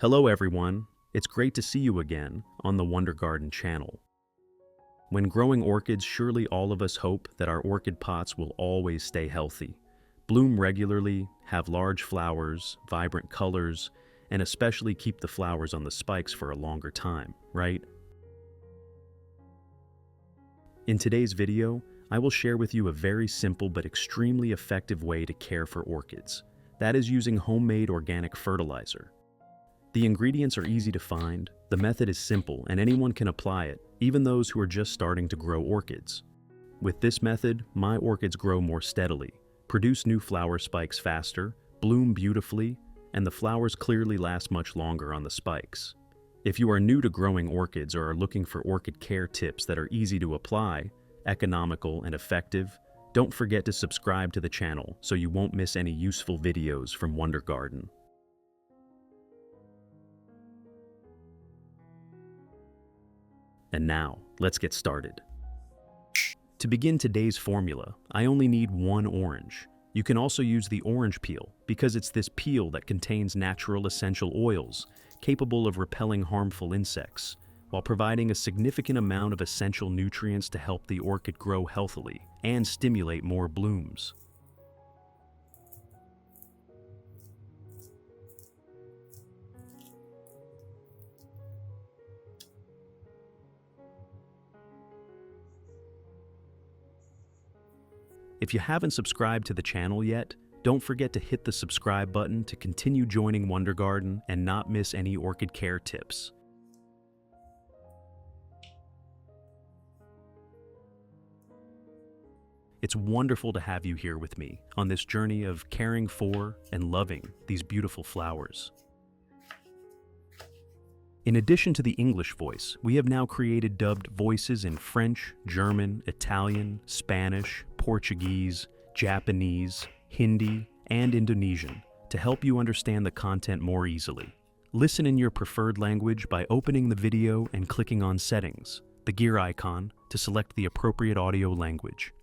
Hello everyone, it's great to see you again on the Wonder Garden channel. When growing orchids, surely all of us hope that our orchid pots will always stay healthy, bloom regularly, have large flowers, vibrant colors, and especially keep the flowers on the spikes for a longer time, right? In today's video, I will share with you a very simple but extremely effective way to care for orchids. That is using homemade organic fertilizer. The ingredients are easy to find, the method is simple, and anyone can apply it, even those who are just starting to grow orchids. With this method, my orchids grow more steadily, produce new flower spikes faster, bloom beautifully, and the flowers clearly last much longer on the spikes. If you are new to growing orchids or are looking for orchid care tips that are easy to apply, economical, and effective, don't forget to subscribe to the channel so you won't miss any useful videos from Wonder Garden. And now, let's get started. To begin today's formula, I only need 1 orange. You can also use the orange peel because it's this peel that contains natural essential oils capable of repelling harmful insects, while providing a significant amount of essential nutrients to help the orchid grow healthily and stimulate more blooms. If you haven't subscribed to the channel yet, don't forget to hit the subscribe button to continue joining Wonder Garden and not miss any orchid care tips. It's wonderful to have you here with me on this journey of caring for and loving these beautiful flowers. In addition to the English voice, we have now created dubbed voices in French, German, Italian, Spanish, Portuguese, Japanese, Hindi, and Indonesian to help you understand the content more easily. Listen in your preferred language by opening the video and clicking on Settings, the gear icon, to select the appropriate audio language.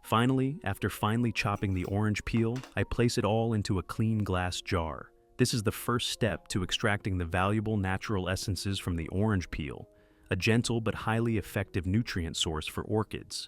Finally, after finely chopping the orange peel, I place it all into a clean glass jar. This is the first step to extracting the valuable natural essences from the orange peel, a gentle but highly effective nutrient source for orchids.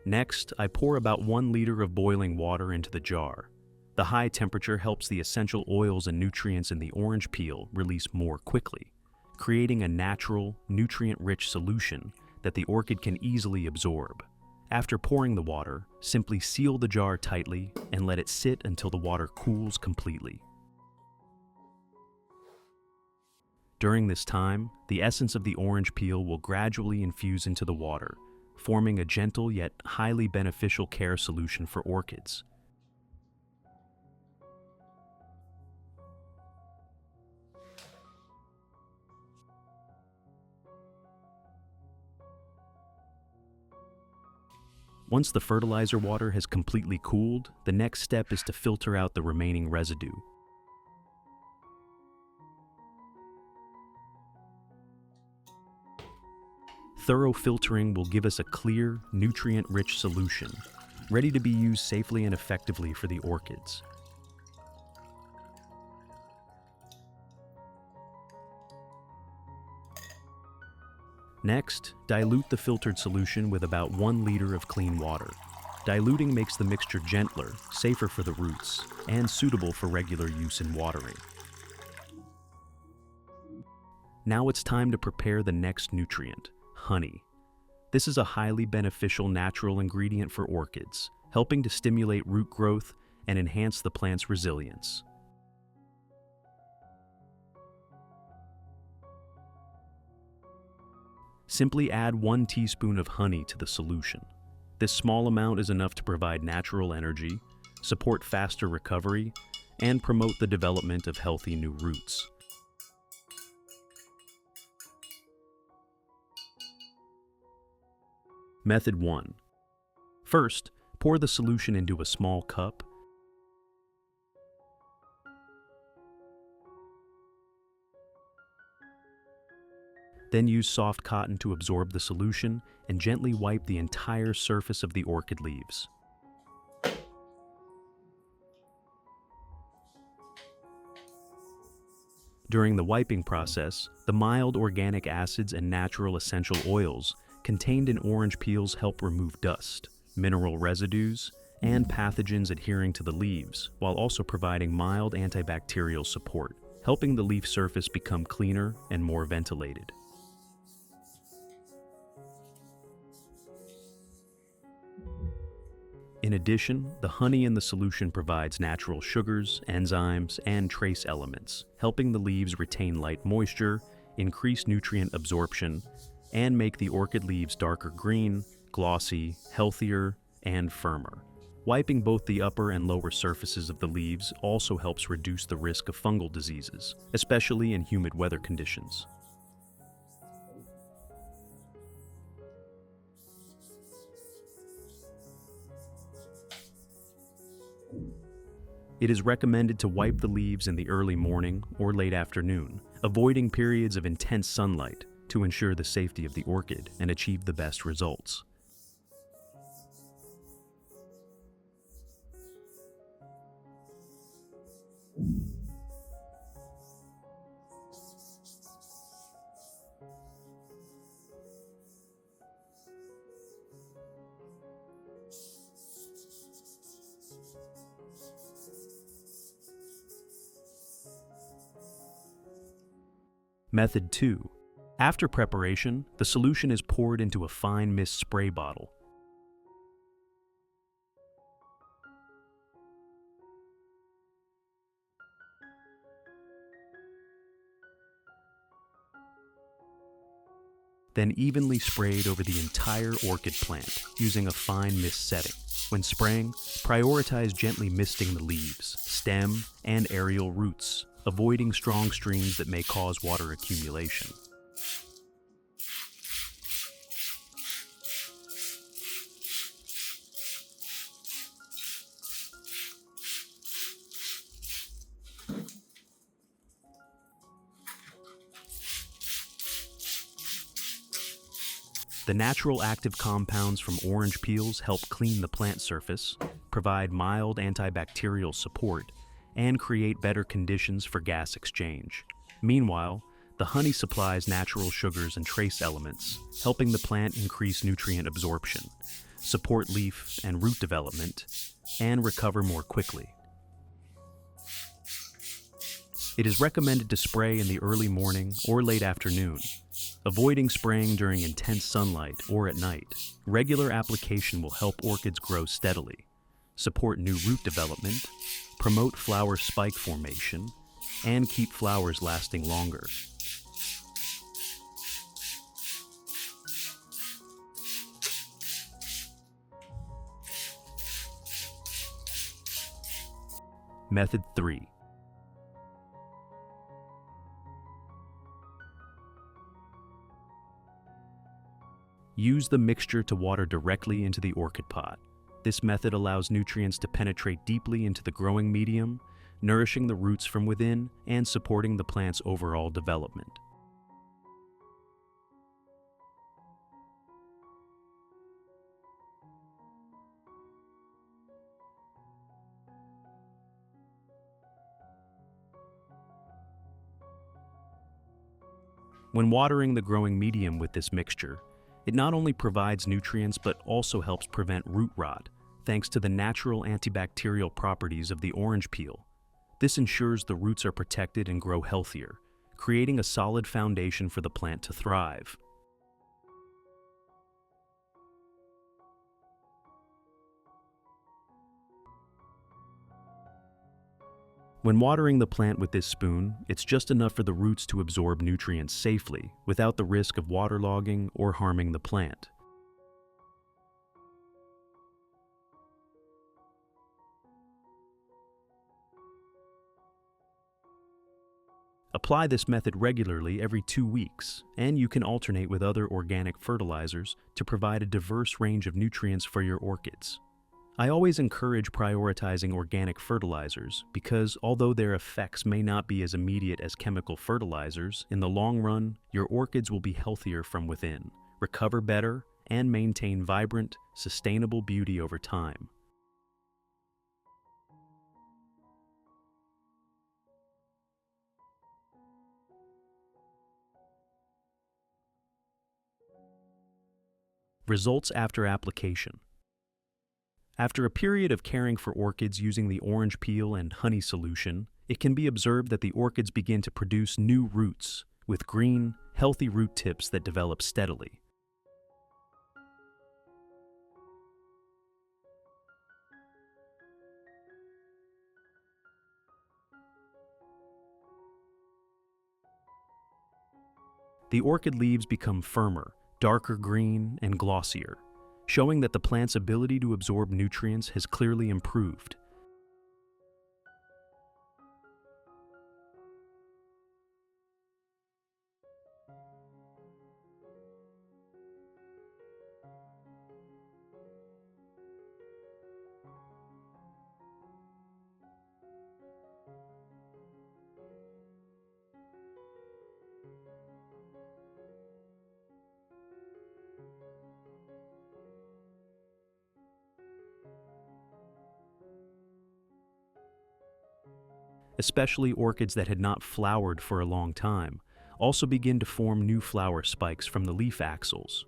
Next, I pour about 1 liter of boiling water into the jar. The high temperature helps the essential oils and nutrients in the orange peel release more quickly, creating a natural, nutrient-rich solution that the orchid can easily absorb. After pouring the water, simply seal the jar tightly and let it sit until the water cools completely. During this time, the essence of the orange peel will gradually infuse into the water, forming a gentle yet highly beneficial care solution for orchids. Once the fertilizer water has completely cooled, the next step is to filter out the remaining residue. Thorough filtering will give us a clear, nutrient-rich solution, ready to be used safely and effectively for the orchids. Next, dilute the filtered solution with about 1 liter of clean water. Diluting makes the mixture gentler, safer for the roots, and suitable for regular use in watering. Now it's time to prepare the next nutrient, honey. This is a highly beneficial natural ingredient for orchids, helping to stimulate root growth and enhance the plant's resilience. Simply add 1 teaspoon of honey to the solution. This small amount is enough to provide natural energy, support faster recovery, and promote the development of healthy new roots. Method 1. First, pour the solution into a small cup. Then use soft cotton to absorb the solution and gently wipe the entire surface of the orchid leaves. During the wiping process, the mild organic acids and natural essential oils contained in orange peels help remove dust, mineral residues, and pathogens adhering to the leaves, while also providing mild antibacterial support, helping the leaf surface become cleaner and more ventilated. In addition, the honey in the solution provides natural sugars, enzymes, and trace elements, helping the leaves retain light moisture, increase nutrient absorption, and make the orchid leaves darker green, glossy, healthier, and firmer. Wiping both the upper and lower surfaces of the leaves also helps reduce the risk of fungal diseases, especially in humid weather conditions. It is recommended to wipe the leaves in the early morning or late afternoon, avoiding periods of intense sunlight to ensure the safety of the orchid and achieve the best results. Method 2. After preparation, the solution is poured into a fine mist spray bottle. Then evenly sprayed over the entire orchid plant using a fine mist setting. When spraying, prioritize gently misting the leaves, stem, and aerial roots, avoiding strong streams that may cause water accumulation. The natural active compounds from orange peels help clean the plant surface, provide mild antibacterial support, and create better conditions for gas exchange. Meanwhile, the honey supplies natural sugars and trace elements, helping the plant increase nutrient absorption, support leaf and root development, and recover more quickly. It is recommended to spray in the early morning or late afternoon, avoiding spraying during intense sunlight or at night. Regular application will help orchids grow steadily, support new root development, promote flower spike formation, and keep flowers lasting longer. Method 3. Use the mixture to water directly into the orchid pot. This method allows nutrients to penetrate deeply into the growing medium, nourishing the roots from within and supporting the plant's overall development. When watering the growing medium with this mixture, it not only provides nutrients but also helps prevent root rot, thanks to the natural antibacterial properties of the orange peel. This ensures the roots are protected and grow healthier, creating a solid foundation for the plant to thrive. When watering the plant with this spoon, it's just enough for the roots to absorb nutrients safely, without the risk of waterlogging or harming the plant. Apply this method regularly every 2 weeks, and you can alternate with other organic fertilizers to provide a diverse range of nutrients for your orchids. I always encourage prioritizing organic fertilizers because although their effects may not be as immediate as chemical fertilizers, in the long run, your orchids will be healthier from within, recover better, and maintain vibrant, sustainable beauty over time. Results after application. After a period of caring for orchids using the orange peel and honey solution, it can be observed that the orchids begin to produce new roots, with green, healthy root tips that develop steadily. The orchid leaves become firmer, darker green, and glossier, showing that the plant's ability to absorb nutrients has clearly improved. Especially orchids that had not flowered for a long time also begin to form new flower spikes from the leaf axils.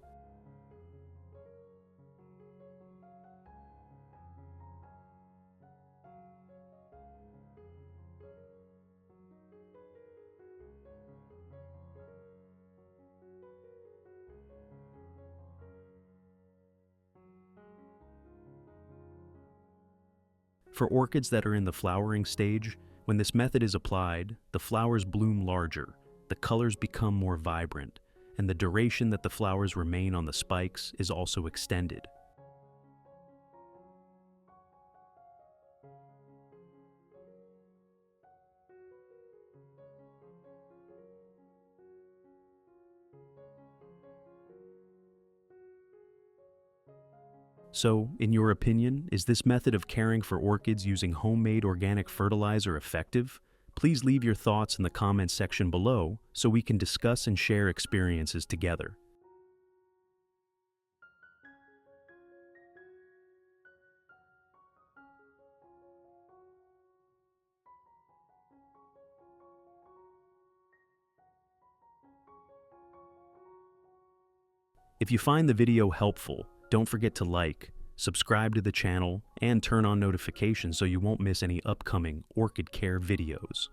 For orchids that are in the flowering stage, when this method is applied, the flowers bloom larger, the colors become more vibrant, and the duration that the flowers remain on the spikes is also extended. So, in your opinion, is this method of caring for orchids using homemade organic fertilizer effective? Please leave your thoughts in the comments section below so we can discuss and share experiences together. If you find the video helpful, don't forget to like, subscribe to the channel, and turn on notifications so you won't miss any upcoming orchid care videos.